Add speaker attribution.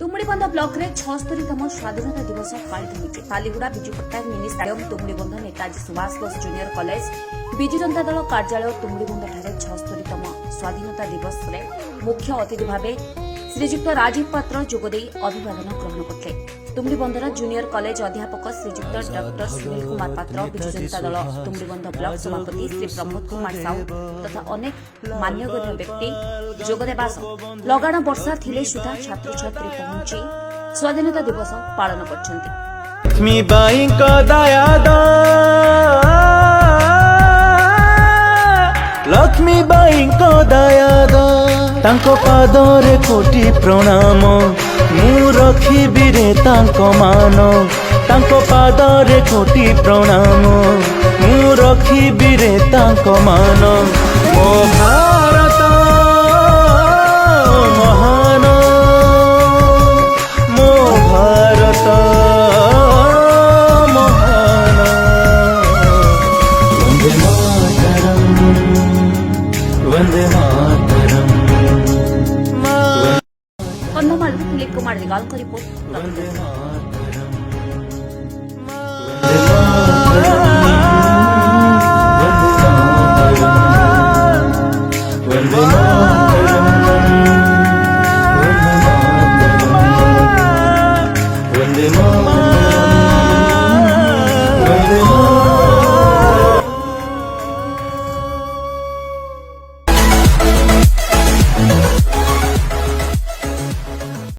Speaker 1: Tumudibandh block रे 76तम स्वाधीनता दिवस पालित होइछि। Kaliguda Biju Patnaik mini stadium Tumudibandh Netaji Subhash Bose junior college Biju Janata Dal कार्यालय तुमुड़ीबंध ठारे 76तम स्वाधीनता दिवस रे मुख्य अतिथि भावे श्रीजुक्त राजीव पात्र जोगदे अभिवादन ग्रहण करथिले। तुमुड़ीबंधर जूनियर कॉलेज अध्यापक श्रीजुक्त डॉक्टर सुनील कुमार पात्र, बिजू जनता दल तुमुड़ीबंध ब्लॉक सभापति श्री प्रमोद कुमार साहू तथा अनेक मान्यगण्य व्यक्ति जोगदेवा लगाण वर्षा थिले सुधा छात्र छात्री पहुंची स्वाधीनता दिवस पालन करछन्ति।
Speaker 2: लक्ष्मी बाई को दयाद तांको पादरे कोटि प्रणाम मु रखिबि रे तांको मान तांको पादरे कोटि प्रणाम मु रखिबि रे तांको मान मो भारत महान मो भारत महान वंदे मातरम
Speaker 1: कन्धमाल दिलीप कुमार दिगाल का रिपोर्ट।
Speaker 2: वंदे मातरम।